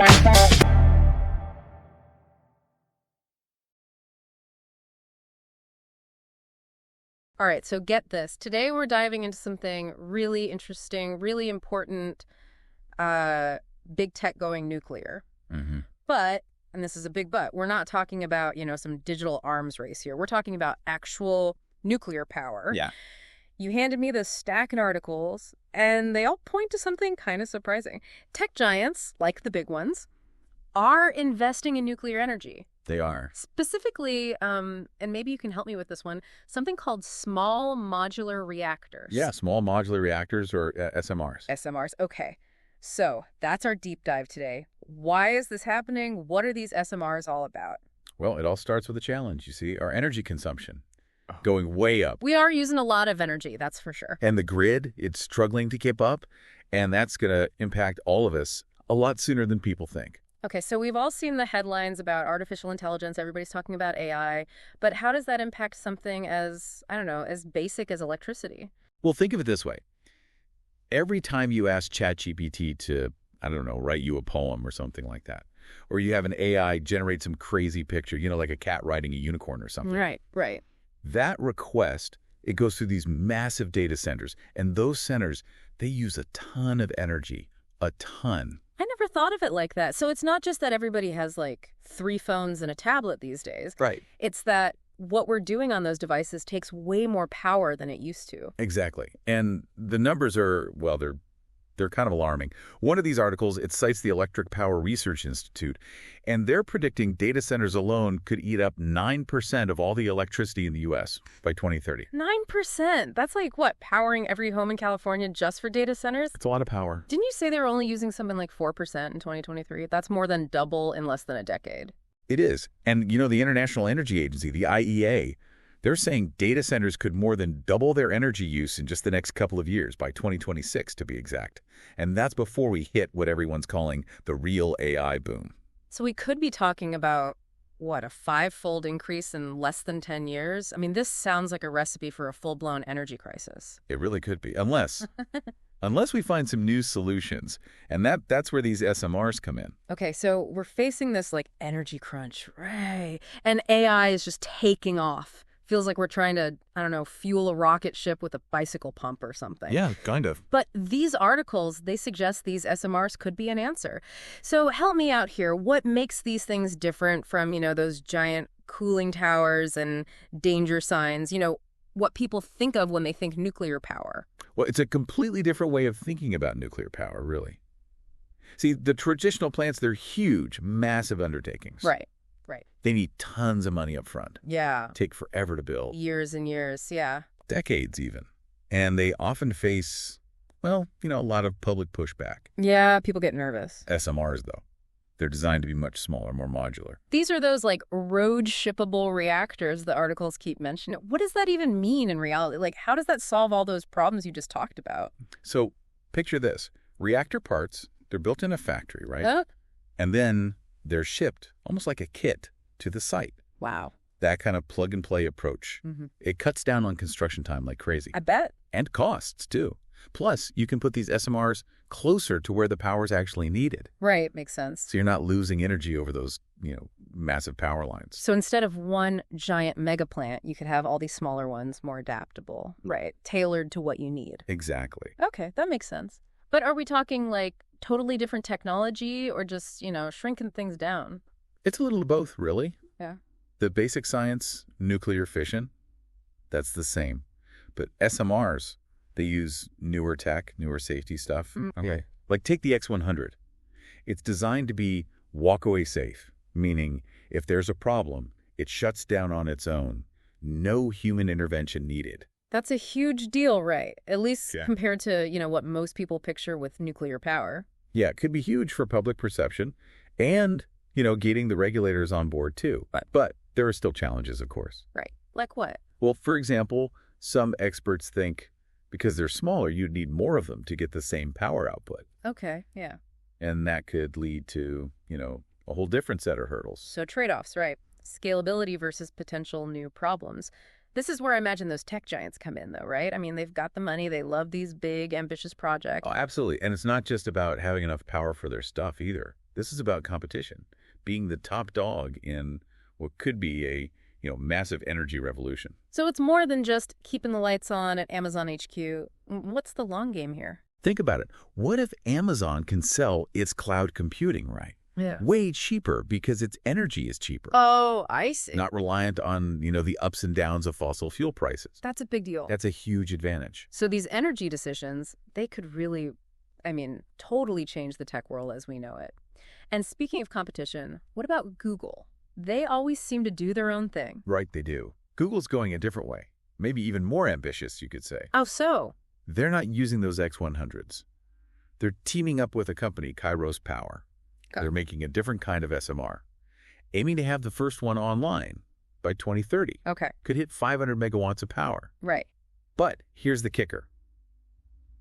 All right, so get this. Today we're diving into something really interesting, really important, big tech going nuclear. Mm-hmm. But, and this is a big but, we're not talking about, some digital arms race here. We're talking about actual nuclear power. Yeah. You handed me this stack of articles, and they all point to something kind of surprising. Tech giants, like the big ones, are investing in nuclear energy. They are. Specifically, and maybe you can help me with this one, something called small modular reactors. Yeah, small modular reactors or SMRs. SMRs, okay. So that's our deep dive today. Why is this happening? What are these SMRs all about? Well, it all starts with a challenge, you see, our energy consumption going way up. We are using a lot of energy, that's for sure. And the grid, it's struggling to keep up, and that's going to impact all of us a lot sooner than people think. Okay, so we've all seen the headlines about artificial intelligence. Everybody's talking about AI. But how does that impact something as, I don't know, as basic as electricity? Well, think of it this way. Every time you ask ChatGPT to, I don't know, write you a poem or something like that, or you have an AI generate some crazy picture, like a cat riding a unicorn or something. Right. That request, it goes through these massive data centers, and those centers, they use a ton of energy, a ton. I never thought of it like that. So it's not just that everybody has 3 phones and a tablet these days. Right. It's that what we're doing on those devices takes way more power than it used to. Exactly. And the numbers are, well, they're kind of alarming. One of these articles, it cites the Electric Power Research Institute, and they're predicting data centers alone could eat up 9% of all the electricity in the U.S. by 2030. 9%? That's what, powering every home in California just for data centers? It's a lot of power. Didn't you say they were only using something like 4% in 2023? That's more than double in less than a decade. It is. And, the International Energy Agency, the IEA, they're saying data centers could more than double their energy use in just the next couple of years, by 2026 to be exact. And that's before we hit what everyone's calling the real AI boom. So we could be talking about, what, a 5-fold increase in less than 10 years? I mean, this sounds like a recipe for a full-blown energy crisis. It really could be, unless we find some new solutions. And that's where these SMRs come in. Okay, so we're facing this energy crunch, right? And AI is just taking off. Feels like we're trying to, I don't know, fuel a rocket ship with a bicycle pump or something. Yeah, kind of. But these articles, they suggest these SMRs could be an answer. So help me out here. What makes these things different from, those giant cooling towers and danger signs, what people think of when they think nuclear power? Well, it's a completely different way of thinking about nuclear power, really. See, the traditional plants, they're huge, massive undertakings. Right. They need tons of money up front. Yeah. Take forever to build. Years and years, yeah. Decades, even. And they often face, a lot of public pushback. Yeah, people get nervous. SMRs, though. They're designed to be much smaller, more modular. These are those, road shippable reactors the articles keep mentioning. What does that even mean in reality? How does that solve all those problems you just talked about? So, picture this. Reactor parts, they're built in a factory, right? And then they're shipped, almost like a kit, to the site. Wow. That kind of plug-and-play approach. Mm-hmm. It cuts down on construction time like crazy. I bet. And costs, too. Plus, you can put these SMRs closer to where the power is actually needed. Right, makes sense. So you're not losing energy over those, massive power lines. So instead of one giant mega plant, you could have all these smaller ones, more adaptable. Right. Tailored to what you need. Exactly. Okay, that makes sense. But are we talking totally different technology or just, shrinking things down? It's a little of both, really. Yeah. The basic science, nuclear fission, that's the same. But SMRs, they use newer tech, newer safety stuff. Okay. Take the X100. It's designed to be walk-away safe, meaning if there's a problem, it shuts down on its own. No human intervention needed. That's a huge deal, right? At least compared to, what most people picture with nuclear power. Yeah, it could be huge for public perception and, getting the regulators on board too. But there are still challenges, of course. Right. Like what? Well, for example, some experts think because they're smaller, you'd need more of them to get the same power output. Okay, yeah. And that could lead to, a whole different set of hurdles. So trade-offs, right? Scalability versus potential new problems. This is where I imagine those tech giants come in, though, right? I mean, they've got the money. They love these big, ambitious projects. Oh, absolutely. And it's not just about having enough power for their stuff either. This is about competition, being the top dog in what could be a, massive energy revolution. So it's more than just keeping the lights on at Amazon HQ. What's the long game here? Think about it. What if Amazon can sell its cloud computing right? Yeah. Way cheaper because its energy is cheaper. Oh, I see. Not reliant on, the ups and downs of fossil fuel prices. That's a big deal. That's a huge advantage. So these energy decisions, they could really, totally change the tech world as we know it. And speaking of competition, what about Google? They always seem to do their own thing. Right, they do. Google's going a different way. Maybe even more ambitious, you could say. Oh, so? They're not using those X100s. They're teaming up with a company, Kairos Power. Okay. They're making a different kind of SMR, aiming to have the first one online by 2030. Okay. Could hit 500 megawatts of power. Right. But here's the kicker.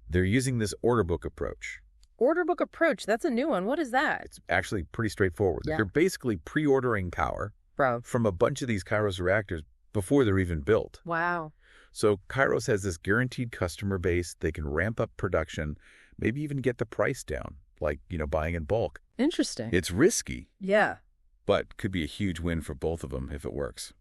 They're using this order book approach. Order book approach, that's a new one. What is that? It's actually pretty straightforward. Yeah. They're basically pre-ordering power Bro. from a bunch of these Kairos reactors before they're even built. Wow. So Kairos has this guaranteed customer base. They can ramp up production, maybe even get the price down, like, buying in bulk. Interesting. It's risky, Yeah. but could be a huge win for both of them if it works.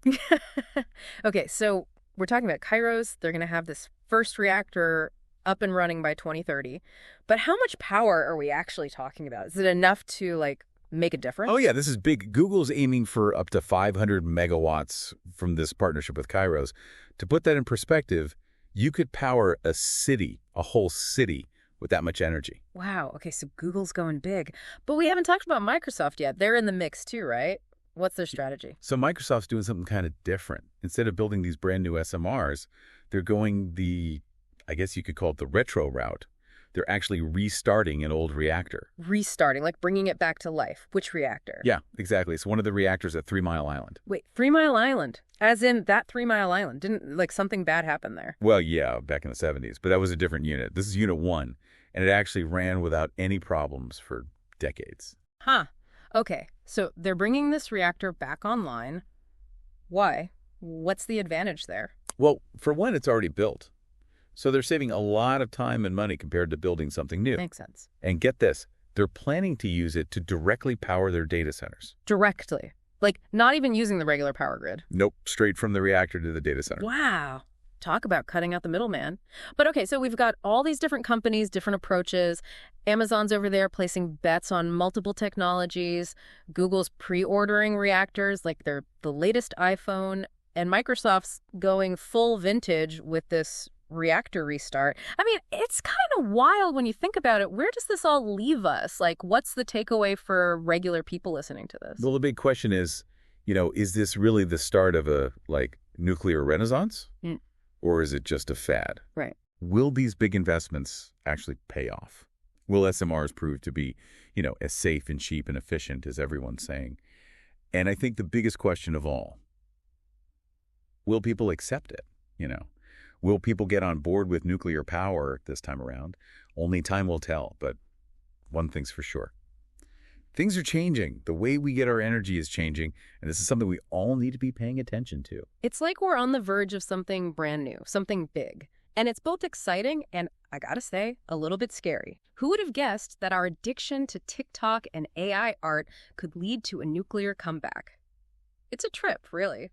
Okay, so we're talking about Kairos. They're going to have this first reactor up and running by 2030. But how much power are we actually talking about? Is it enough to, make a difference? Oh, yeah, this is big. Google's aiming for up to 500 megawatts from this partnership with Kairos. To put that in perspective, you could power a city, a whole city, with that much energy. Wow. Okay, so Google's going big. But we haven't talked about Microsoft yet. They're in the mix too, right? What's their strategy? So Microsoft's doing something kind of different. Instead of building these brand new SMRs, they're going I guess you could call it the retro route. They're actually restarting an old reactor. Restarting, like bringing it back to life. Which reactor? Yeah, exactly. It's one of the reactors at 3 Mile Island. Wait, 3 Mile Island? As in that 3 Mile Island? Didn't, something bad happen there? Well, yeah, back in the 70s, but that was a different unit. This is Unit 1, and it actually ran without any problems for decades. Huh. Okay, so they're bringing this reactor back online. Why? What's the advantage there? Well, for one, it's already built. So they're saving a lot of time and money compared to building something new. Makes sense. And get this, they're planning to use it to directly power their data centers. Directly. Like, not even using the regular power grid. Nope, straight from the reactor to the data center. Wow. Talk about cutting out the middleman. But okay, so we've got all these different companies, different approaches. Amazon's over there placing bets on multiple technologies. Google's pre-ordering reactors like they're the latest iPhone. And Microsoft's going full vintage with this reactor restart. It's kind of wild when you think about it. Where does this all leave us? What's the takeaway for regular people listening to this? Well, the big question is, is this really the start of a, nuclear renaissance? Or is it just a fad? Right. Will these big investments actually pay off? Will SMRs prove to be, as safe and cheap and efficient as everyone's saying? And I think the biggest question of all, will people accept it? Will people get on board with nuclear power this time around? Only time will tell, but one thing's for sure. Things are changing. The way we get our energy is changing, and this is something we all need to be paying attention to. It's like we're on the verge of something brand new, something big. And it's both exciting and, I gotta say, a little bit scary. Who would have guessed that our addiction to TikTok and AI art could lead to a nuclear comeback? It's a trip, really.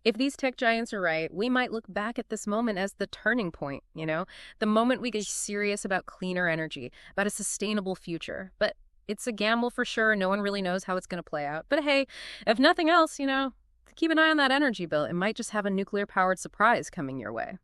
If these tech giants are right, we might look back at this moment as the turning point, the moment we get serious about cleaner energy, about a sustainable future. But it's a gamble for sure. No one really knows how it's going to play out. But hey, if nothing else, keep an eye on that energy bill. It might just have a nuclear-powered surprise coming your way.